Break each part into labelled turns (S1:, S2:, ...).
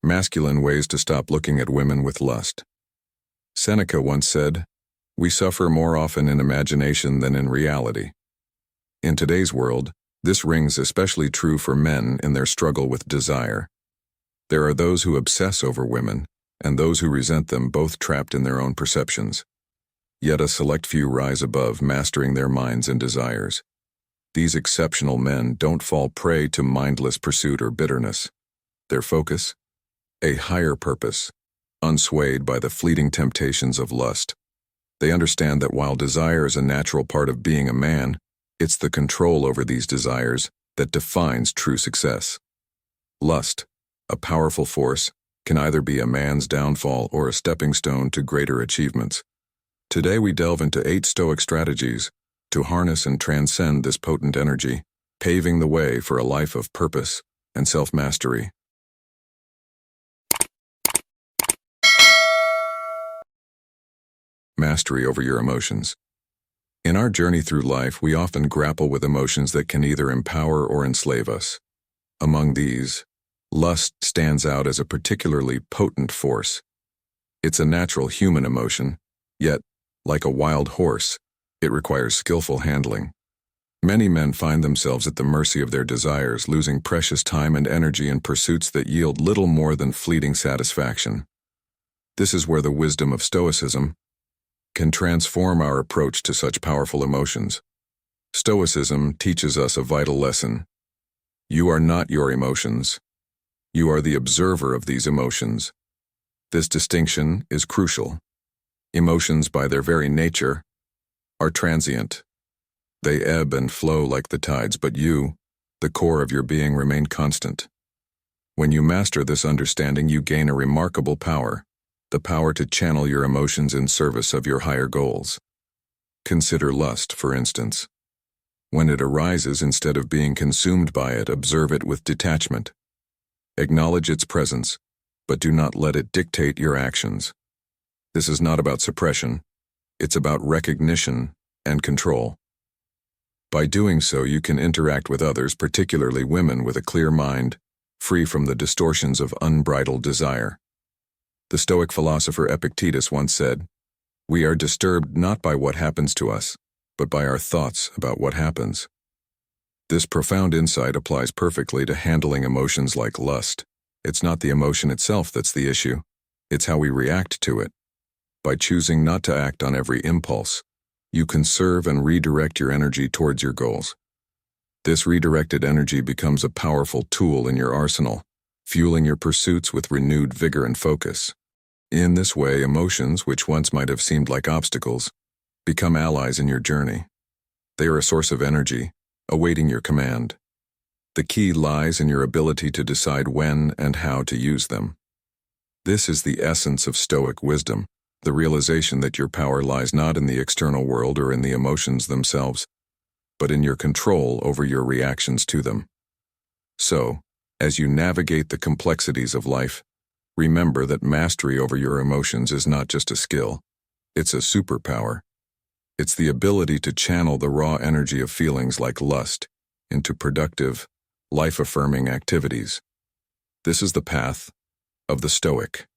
S1: Masculine ways to stop looking at women with lust. Seneca once said, "We suffer more often in imagination than in reality." In today's world, this rings especially true for men in their struggle with desire. There are those who obsess over women, and those who resent them, both trapped in their own perceptions. Yet a select few rise above, mastering their minds and desires. These exceptional men don't fall prey to mindless pursuit or bitterness. Their focus? A higher purpose, unswayed by the fleeting temptations of lust. They understand that while desire is a natural part of being a man, it's the control over these desires that defines true success. Lust, a powerful force, can either be a man's downfall or a stepping stone to greater achievements. Today we delve into 8 Stoic strategies to harness and transcend this potent energy, paving the way for a life of purpose and self-mastery. Mastery over your emotions. In our journey through life, we often grapple with emotions that can either empower or enslave us. Among these, lust stands out as a particularly potent force. It's a natural human emotion, yet, like a wild horse, it requires skillful handling. Many men find themselves at the mercy of their desires, losing precious time and energy in pursuits that yield little more than fleeting satisfaction. This is where the wisdom of Stoicism can transform our approach to such powerful emotions. Stoicism teaches us a vital lesson. You are not your emotions. You are the observer of these emotions. This distinction is crucial. Emotions, by their very nature, are transient. They ebb and flow like the tides, but you, the core of your being, remain constant. When you master this understanding, you gain a remarkable power. The power to channel your emotions in service of your higher goals. Consider lust, for instance. When it arises, instead of being consumed by it, observe it with detachment. Acknowledge its presence, but do not let it dictate your actions. This is not about suppression, it's about recognition and control. By doing so, you can interact with others, particularly women, with a clear mind, free from the distortions of unbridled desire. The Stoic philosopher Epictetus once said, "We are disturbed not by what happens to us, but by our thoughts about what happens." This profound insight applies perfectly to handling emotions like lust. It's not the emotion itself that's the issue, it's how we react to it. By choosing not to act on every impulse, you conserve and redirect your energy towards your goals. This redirected energy becomes a powerful tool in your arsenal, fueling your pursuits with renewed vigor and focus. In this way, emotions, which once might have seemed like obstacles, become allies in your journey. They are a source of energy, awaiting your command. The key lies in your ability to decide when and how to use them. This is the essence of Stoic wisdom, the realization that your power lies not in the external world or in the emotions themselves, but in your control over your reactions to them. So, as you navigate the complexities of life, remember that mastery over your emotions is not just a skill, it's a superpower. It's the ability to channel the raw energy of feelings like lust into productive, life-affirming activities. This is the path of the Stoic,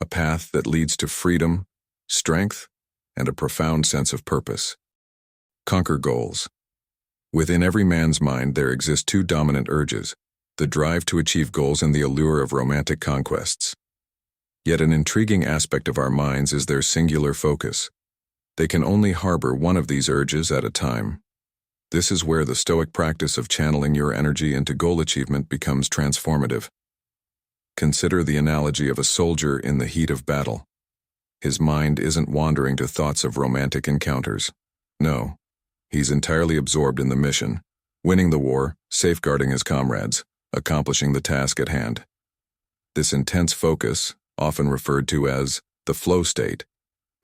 S1: a path that leads to freedom, strength, and a profound sense of purpose. Conquer goals. Within every man's mind there exist 2 dominant urges: the drive to achieve goals and the allure of romantic conquests. Yet an intriguing aspect of our minds is their singular focus. They can only harbor one of these urges at a time. This is where the Stoic practice of channeling your energy into goal achievement becomes transformative. Consider the analogy of a soldier in the heat of battle. His mind isn't wandering to thoughts of romantic encounters. No, he's entirely absorbed in the mission, winning the war, safeguarding his comrades, accomplishing the task at hand. This intense focus, often referred to as the flow state,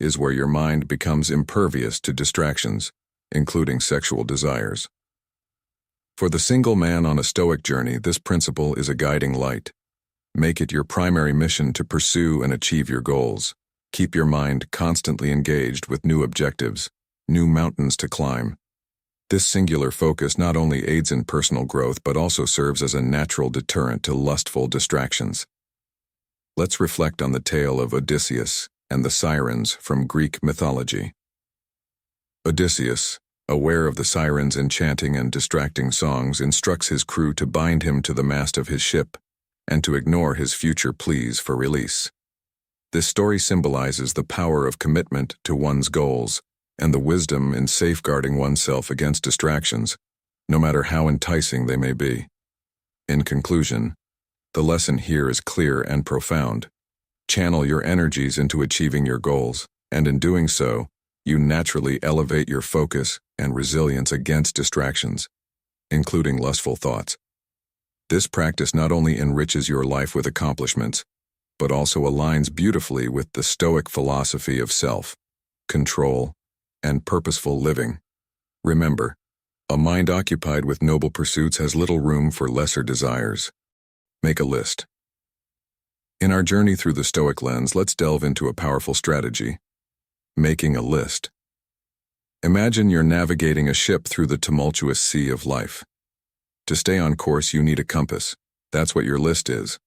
S1: is where your mind becomes impervious to distractions, including sexual desires. For the single man on a Stoic journey, this principle is a guiding light. Make it your primary mission to pursue and achieve your goals. Keep your mind constantly engaged with new objectives, new mountains to climb. This singular focus not only aids in personal growth but also serves as a natural deterrent to lustful distractions. Let's reflect on the tale of Odysseus and the sirens from Greek mythology. Odysseus, aware of the sirens' enchanting and distracting songs, instructs his crew to bind him to the mast of his ship and to ignore his future pleas for release. This story symbolizes the power of commitment to one's goals and the wisdom in safeguarding oneself against distractions, no matter how enticing they may be. In conclusion, the lesson here is clear and profound. Channel your energies into achieving your goals, and in doing so, you naturally elevate your focus and resilience against distractions, including lustful thoughts. This practice not only enriches your life with accomplishments, but also aligns beautifully with the Stoic philosophy of self, control, and purposeful living. Remember, a mind occupied with noble pursuits has little room for lesser desires. Make a list. In our journey through the Stoic lens, let's delve into a powerful strategy: making a list. Imagine you're navigating a ship through the tumultuous sea of life. To stay on course, you need a compass. That's what your list is.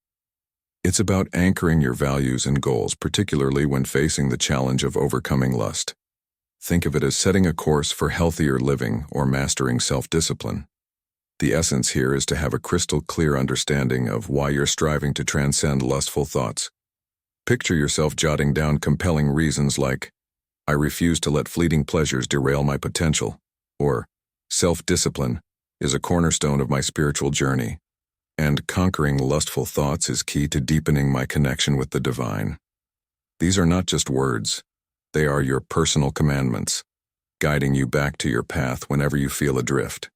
S1: It's about anchoring your values and goals, particularly when facing the challenge of overcoming lust. Think of it as setting a course for healthier living or mastering self-discipline. The essence here is to have a crystal clear understanding of why you're striving to transcend lustful thoughts. Picture yourself jotting down compelling reasons like, "I refuse to let fleeting pleasures derail my potential," or "Self-discipline is a cornerstone of my spiritual journey, and conquering lustful thoughts is key to deepening my connection with the divine." These are not just words. They are your personal commandments, guiding you back to your path whenever you feel adrift.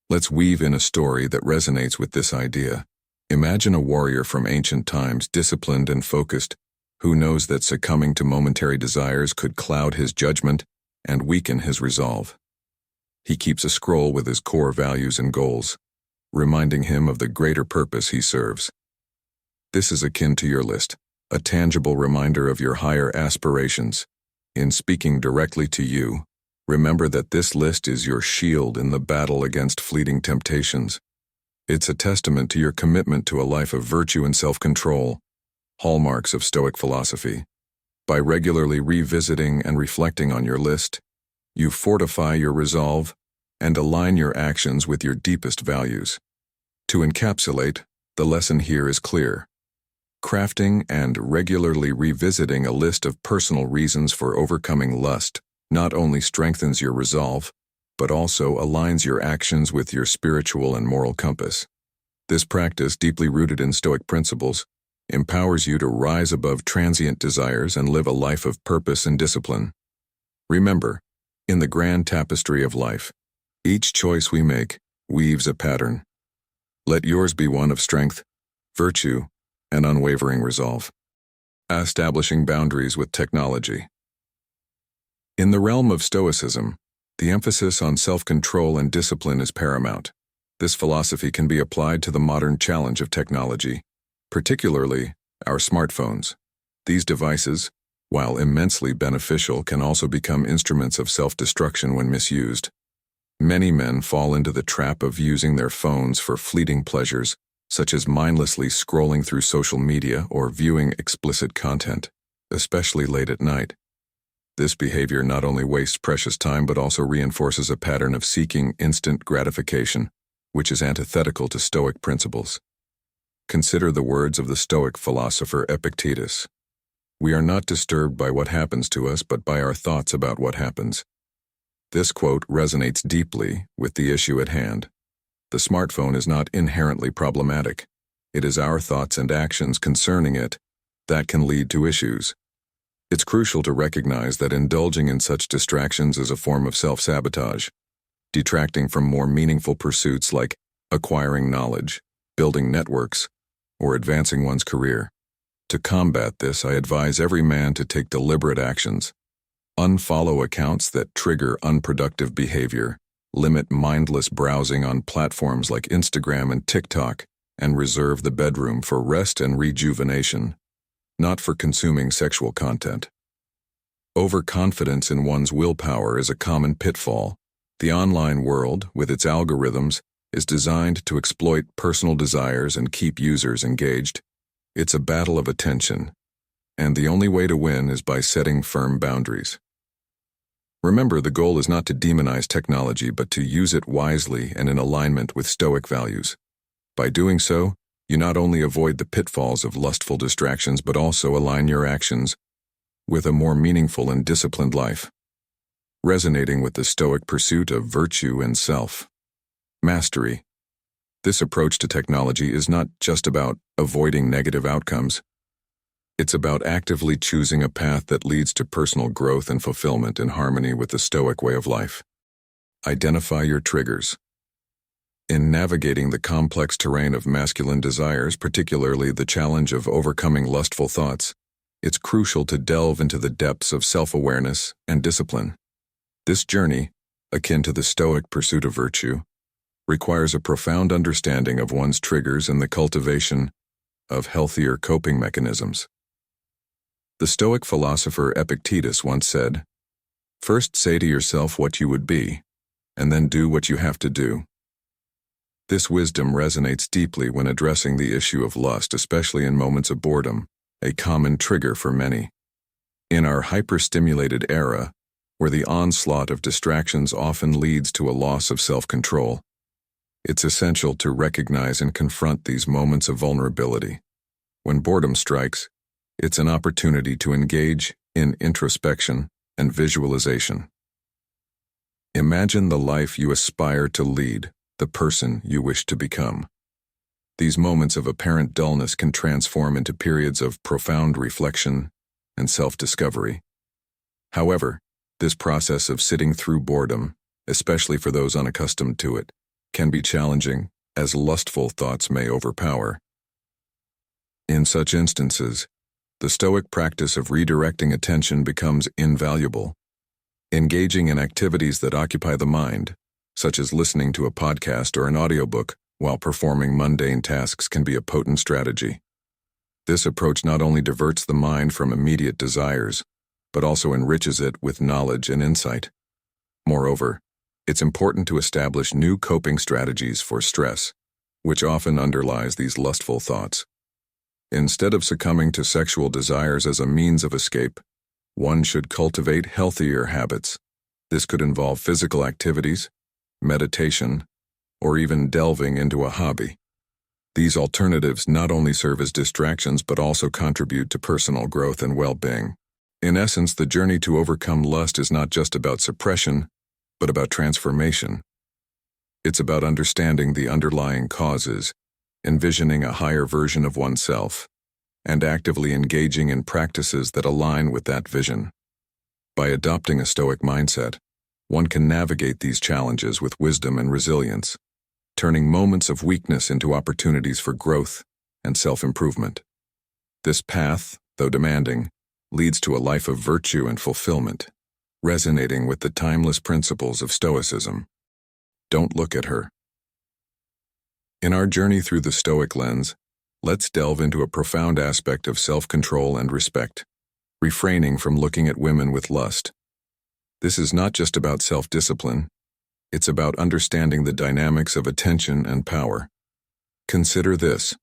S1: Let's weave in a story that resonates with this idea. Imagine a warrior from ancient times, disciplined and focused, who knows that succumbing to momentary desires could cloud his judgment and weaken his resolve. He keeps a scroll with his core values and goals, reminding him of the greater purpose he serves. This is akin to your list, a tangible reminder of your higher aspirations. In speaking directly to you, remember that this list is your shield in the battle against fleeting temptations. It's a testament to your commitment to a life of virtue and self-control, hallmarks of Stoic philosophy. By regularly revisiting and reflecting on your list, you fortify your resolve and align your actions with your deepest values. To encapsulate, the lesson here is clear. Crafting and regularly revisiting a list of personal reasons for overcoming lust not only strengthens your resolve, but also aligns your actions with your spiritual and moral compass. This practice, deeply rooted in Stoic principles, empowers you to rise above transient desires and live a life of purpose and discipline. Remember, in the grand tapestry of life, each choice we make weaves a pattern. Let yours be one of strength, virtue, and unwavering resolve. Establishing boundaries with technology. In the realm of Stoicism, the emphasis on self-control and discipline is paramount. This philosophy can be applied to the modern challenge of technology, particularly our smartphones. These devices, while immensely beneficial, can also become instruments of self-destruction when misused. Many men fall into the trap of using their phones for fleeting pleasures, such as mindlessly scrolling through social media or viewing explicit content, especially late at night. This behavior not only wastes precious time but also reinforces a pattern of seeking instant gratification, which is antithetical to Stoic principles. Consider the words of the Stoic philosopher Epictetus. "We are not disturbed by what happens to us, but by our thoughts about what happens." This quote resonates deeply with the issue at hand. The smartphone is not inherently problematic. It is our thoughts and actions concerning it that can lead to issues. It's crucial to recognize that indulging in such distractions is a form of self-sabotage, detracting from more meaningful pursuits like acquiring knowledge, building networks, or advancing one's career. To combat this, I advise every man to take deliberate actions. Unfollow accounts that trigger unproductive behavior, limit mindless browsing on platforms like Instagram and TikTok, and reserve the bedroom for rest and rejuvenation, not for consuming sexual content. Overconfidence in one's willpower is a common pitfall. The online world, with its algorithms, is designed to exploit personal desires and keep users engaged. It's a battle of attention, and the only way to win is by setting firm boundaries. Remember, the goal is not to demonize technology, but to use it wisely and in alignment with Stoic values. By doing so, you not only avoid the pitfalls of lustful distractions, but also align your actions with a more meaningful and disciplined life, resonating with the Stoic pursuit of virtue and self-mastery. This approach to technology is not just about avoiding negative outcomes. It's about actively choosing a path that leads to personal growth and fulfillment in harmony with the Stoic way of life. Identify your triggers. In navigating the complex terrain of masculine desires, particularly the challenge of overcoming lustful thoughts, it's crucial to delve into the depths of self-awareness and discipline. This journey, akin to the Stoic pursuit of virtue, requires a profound understanding of one's triggers and the cultivation of healthier coping mechanisms. The Stoic philosopher Epictetus once said, "First say to yourself what you would be, and then do what you have to do." This wisdom resonates deeply when addressing the issue of lust, especially in moments of boredom, a common trigger for many. In our hyper-stimulated era, where the onslaught of distractions often leads to a loss of self-control, it's essential to recognize and confront these moments of vulnerability. When boredom strikes, it's an opportunity to engage in introspection and visualization. Imagine the life you aspire to lead, the person you wish to become. These moments of apparent dullness can transform into periods of profound reflection and self-discovery. However, this process of sitting through boredom, especially for those unaccustomed to it, can be challenging, as lustful thoughts may overpower. In such instances, the Stoic practice of redirecting attention becomes invaluable. Engaging in activities that occupy the mind, such as listening to a podcast or an audiobook while performing mundane tasks, can be a potent strategy. This approach not only diverts the mind from immediate desires, but also enriches it with knowledge and insight. Moreover, it's important to establish new coping strategies for stress, which often underlies these lustful thoughts. Instead of succumbing to sexual desires as a means of escape, one should cultivate healthier habits. This could involve physical activities, meditation, or even delving into a hobby. These alternatives not only serve as distractions but also contribute to personal growth and well-being. In essence, the journey to overcome lust is not just about suppression, but about transformation. It's about understanding the underlying causes, envisioning a higher version of oneself, and actively engaging in practices that align with that vision. By adopting a Stoic mindset, one can navigate these challenges with wisdom and resilience, turning moments of weakness into opportunities for growth and self-improvement. This path, though demanding, leads to a life of virtue and fulfillment, resonating with the timeless principles of Stoicism. Don't look at her. In our journey through the Stoic lens, let's delve into a profound aspect of self-control and respect, refraining from looking at women with lust. This is not just about self-discipline, it's about understanding the dynamics of attention and power. Consider this: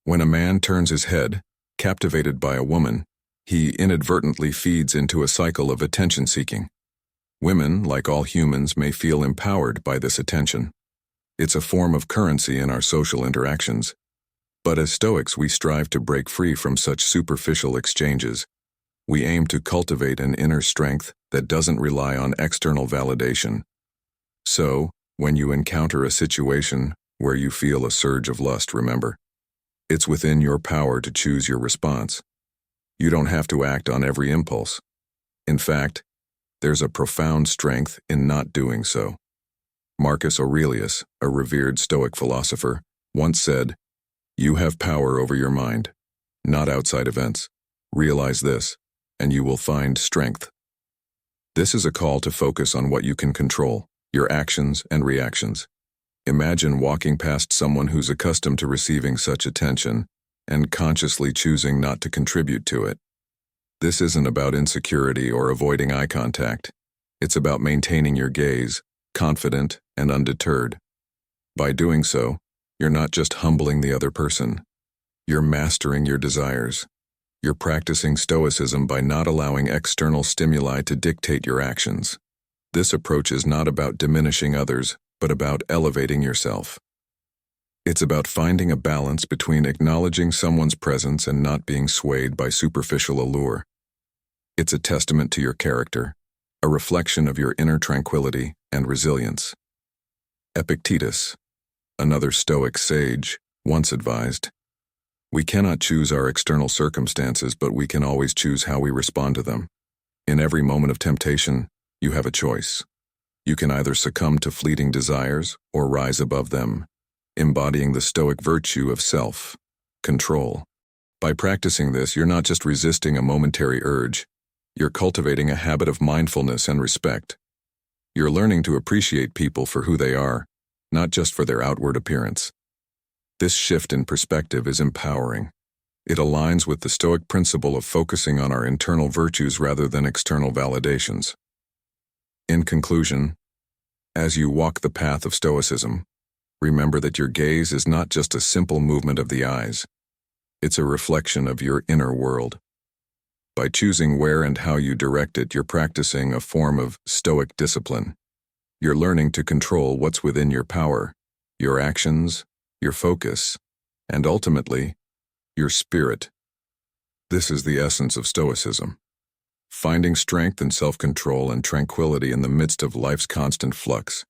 S1: when a man turns his head, captivated by a woman, he inadvertently feeds into a cycle of attention-seeking. Women, like all humans, may feel empowered by this attention. It's a form of currency in our social interactions. But as Stoics, we strive to break free from such superficial exchanges. We aim to cultivate an inner strength that doesn't rely on external validation. So, when you encounter a situation where you feel a surge of lust, remember, it's within your power to choose your response. You don't have to act on every impulse. In fact, there's a profound strength in not doing so. Marcus Aurelius, a revered Stoic philosopher, once said, "You have power over your mind, not outside events. Realize this, and you will find strength." This is a call to focus on what you can control, your actions and reactions. Imagine walking past someone who's accustomed to receiving such attention and consciously choosing not to contribute to it. This isn't about insecurity or avoiding eye contact. It's about maintaining your gaze, confident and undeterred. By doing so, you're not just humbling the other person. You're mastering your desires. You're practicing stoicism by not allowing external stimuli to dictate your actions. This approach is not about diminishing others, but about elevating yourself. It's about finding a balance between acknowledging someone's presence and not being swayed by superficial allure. It's a testament to your character, a reflection of your inner tranquility and resilience. Epictetus, another Stoic sage, once advised, "We cannot choose our external circumstances, but we can always choose how we respond to them. In every moment of temptation, you have a choice. You can either succumb to fleeting desires or rise above them, embodying the Stoic virtue of self-control. By practicing this, you're not just resisting a momentary urge, you're cultivating a habit of mindfulness and respect. You're learning to appreciate people for who they are, not just for their outward appearance. This shift in perspective is empowering. It aligns with the Stoic principle of focusing on our internal virtues rather than external validations. In conclusion, as you walk the path of Stoicism, remember that your gaze is not just a simple movement of the eyes. It's a reflection of your inner world. By choosing where and how you direct it, you're practicing a form of Stoic discipline. You're learning to control what's within your power, your actions, your focus, and ultimately, your spirit. This is the essence of Stoicism. Finding strength and self-control and tranquility in the midst of life's constant flux.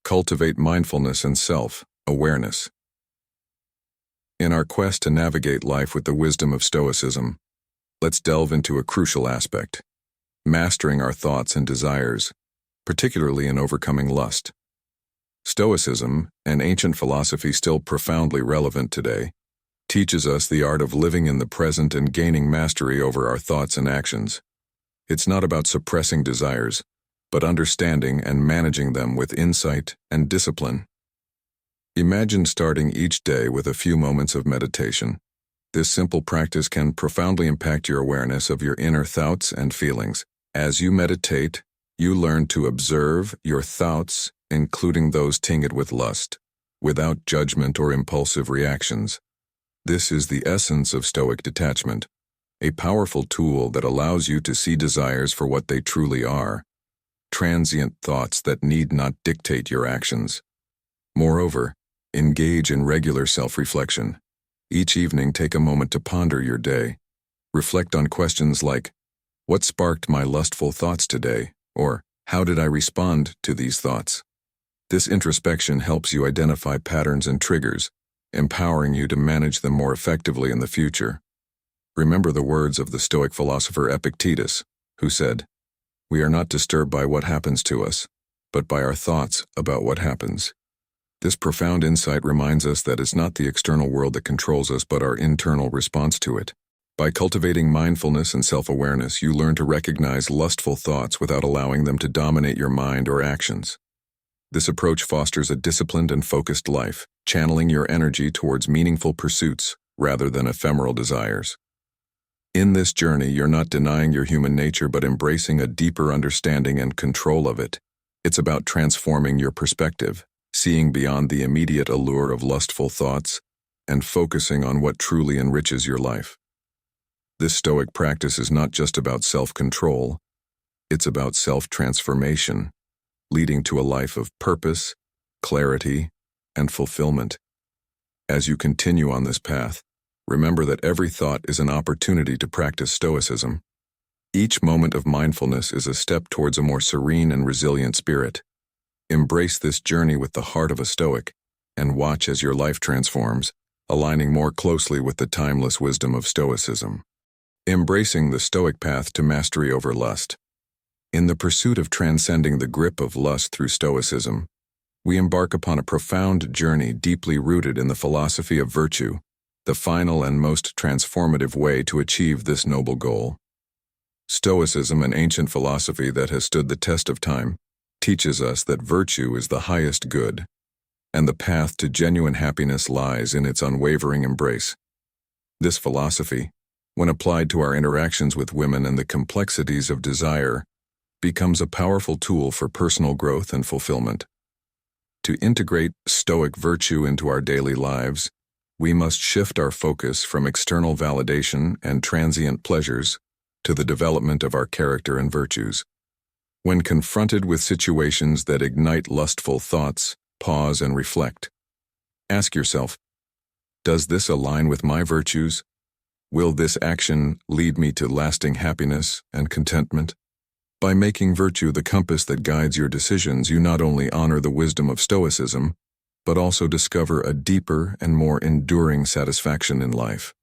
S1: Cultivate mindfulness and self-awareness. In our quest to navigate life with the wisdom of Stoicism, let's delve into a crucial aspect: mastering our thoughts and desires, particularly in overcoming lust. Stoicism, an ancient philosophy still profoundly relevant today, teaches us the art of living in the present and gaining mastery over our thoughts and actions. It's not about suppressing desires, but understanding and managing them with insight and discipline. Imagine starting each day with a few moments of meditation. This simple practice can profoundly impact your awareness of your inner thoughts and feelings. As you meditate, you learn to observe your thoughts, including those tinged with lust, without judgment or impulsive reactions. This is the essence of Stoic detachment, a powerful tool that allows you to see desires for what they truly are, transient thoughts that need not dictate your actions. Moreover, engage in regular self-reflection. Each evening, take a moment to ponder your day. Reflect on questions like, "What sparked my lustful thoughts today?" or "How did I respond to these thoughts?" This introspection helps you identify patterns and triggers, empowering you to manage them more effectively in the future. Remember the words of the Stoic philosopher Epictetus, who said, "We are not disturbed by what happens to us, but by our thoughts about what happens." This profound insight reminds us that it's not the external world that controls us, but our internal response to it. By cultivating mindfulness and self-awareness, you learn to recognize lustful thoughts without allowing them to dominate your mind or actions. This approach fosters a disciplined and focused life, channeling your energy towards meaningful pursuits rather than ephemeral desires. In this journey, you're not denying your human nature, but embracing a deeper understanding and control of it. It's about transforming your perspective, seeing beyond the immediate allure of lustful thoughts, and focusing on what truly enriches your life. This Stoic practice is not just about self-control, it's about self-transformation, leading to a life of purpose, clarity, and fulfillment. As you continue on this path, remember that every thought is an opportunity to practice Stoicism. Each moment of mindfulness is a step towards a more serene and resilient spirit. Embrace this journey with the heart of a Stoic, and watch as your life transforms, aligning more closely with the timeless wisdom of Stoicism. Embracing the Stoic path to mastery over lust. In the pursuit of transcending the grip of lust through Stoicism, we embark upon a profound journey deeply rooted in the philosophy of virtue, the final and most transformative way to achieve this noble goal. Stoicism, an ancient philosophy that has stood the test of time, teaches us that virtue is the highest good, and the path to genuine happiness lies in its unwavering embrace. This philosophy, when applied to our interactions with women and the complexities of desire, becomes a powerful tool for personal growth and fulfillment. To integrate Stoic virtue into our daily lives, We must shift our focus from external validation and transient pleasures to the development of our character and virtues. When confronted with situations that ignite lustful thoughts, pause and reflect. Ask yourself, does this align with my virtues? Will this action lead me to lasting happiness and contentment? By making virtue the compass that guides your decisions, you not only honor the wisdom of Stoicism, but also discover a deeper and more enduring satisfaction in life.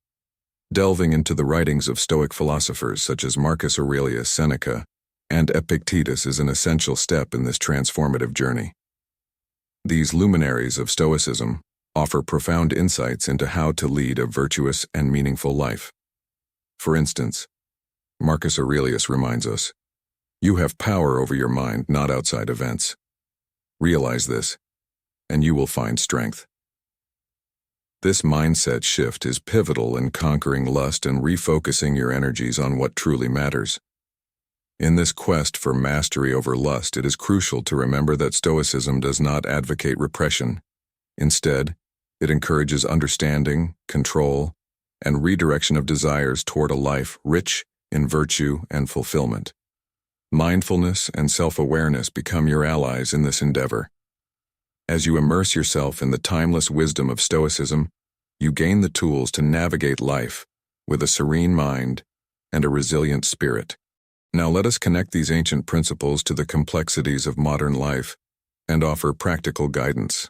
S1: Delving into the writings of Stoic philosophers such as Marcus Aurelius Seneca and Epictetus is an essential step in this transformative journey. These luminaries of Stoicism offer profound insights into how to lead a virtuous and meaningful life. For instance, Marcus Aurelius reminds us, "You have power over your mind, not outside events. Realize this, and you will find strength." This mindset shift is pivotal in conquering lust and refocusing your energies on what truly matters. In this quest for mastery over lust, it is crucial to remember that Stoicism does not advocate repression. Instead, it encourages understanding, control, and redirection of desires toward a life rich in virtue and fulfillment. Mindfulness and self-awareness become your allies in this endeavor. As you immerse yourself in the timeless wisdom of Stoicism, you gain the tools to navigate life with a serene mind and a resilient spirit. Now let us connect these ancient principles to the complexities of modern life and offer practical guidance.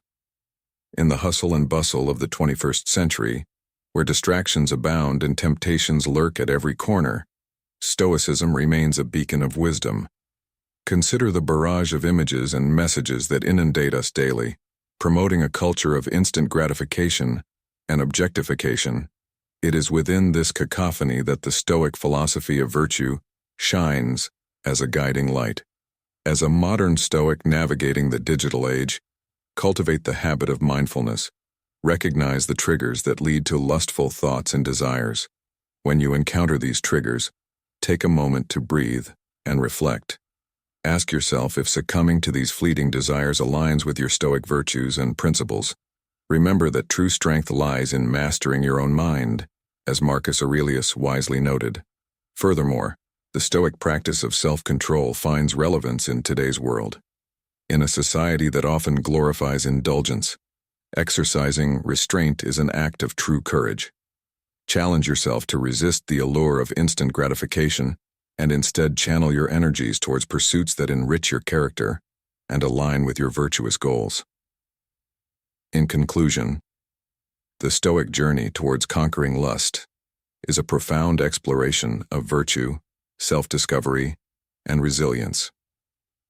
S1: In the hustle and bustle of the 21st century, where distractions abound and temptations lurk at every corner, Stoicism remains a beacon of wisdom. Consider the barrage of images and messages that inundate us daily, promoting a culture of instant gratification and objectification. It is within this cacophony that the Stoic philosophy of virtue shines as a guiding light. As a modern Stoic navigating the digital age, cultivate the habit of mindfulness. Recognize the triggers that lead to lustful thoughts and desires. When you encounter these triggers, take a moment to breathe and reflect. Ask yourself if succumbing to these fleeting desires aligns with your Stoic virtues and principles. Remember that true strength lies in mastering your own mind, as Marcus Aurelius wisely noted. Furthermore, the Stoic practice of self-control finds relevance in today's world. In a society that often glorifies indulgence, exercising restraint is an act of true courage. Challenge yourself to resist the allure of instant gratification and instead channel your energies towards pursuits that enrich your character and align with your virtuous goals. In conclusion, the Stoic journey towards conquering lust is a profound exploration of virtue, self-discovery, and resilience.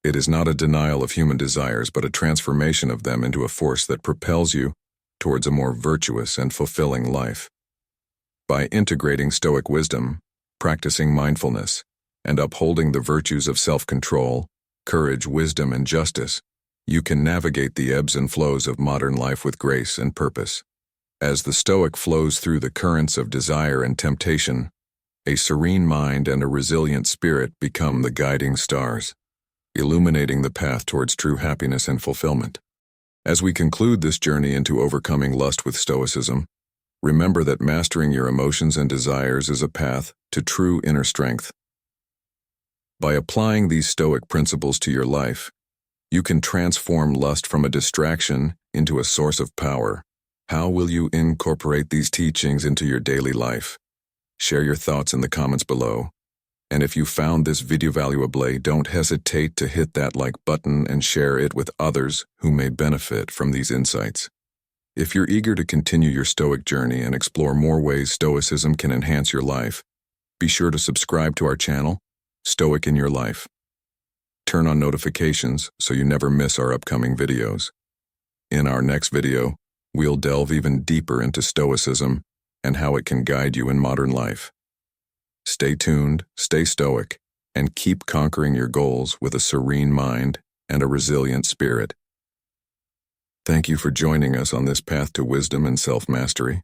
S1: It is not a denial of human desires, but a transformation of them into a force that propels you towards a more virtuous and fulfilling life. By integrating Stoic wisdom, practicing mindfulness, and upholding the virtues of self-control, courage, wisdom, and justice, you can navigate the ebbs and flows of modern life with grace and purpose. As the Stoic flows through the currents of desire and temptation, a serene mind and a resilient spirit become the guiding stars, illuminating the path towards true happiness and fulfillment. As we conclude this journey into overcoming lust with Stoicism, remember that mastering your emotions and desires is a path to true inner strength. By applying these Stoic principles to your life, you can transform lust from a distraction into a source of power. How will you incorporate these teachings into your daily life? Share your thoughts in the comments below. And if you found this video valuable, don't hesitate to hit that like button and share it with others who may benefit from these insights. If you're eager to continue your Stoic journey and explore more ways Stoicism can enhance your life, be sure to subscribe to our channel, Stoic in Your Life. Turn on notifications so you never miss our upcoming videos. In our next video, we'll delve even deeper into Stoicism and how it can guide you in modern life. Stay tuned, stay Stoic, and keep conquering your goals with a serene mind and a resilient spirit. Thank you for joining us on this path to wisdom and self-mastery.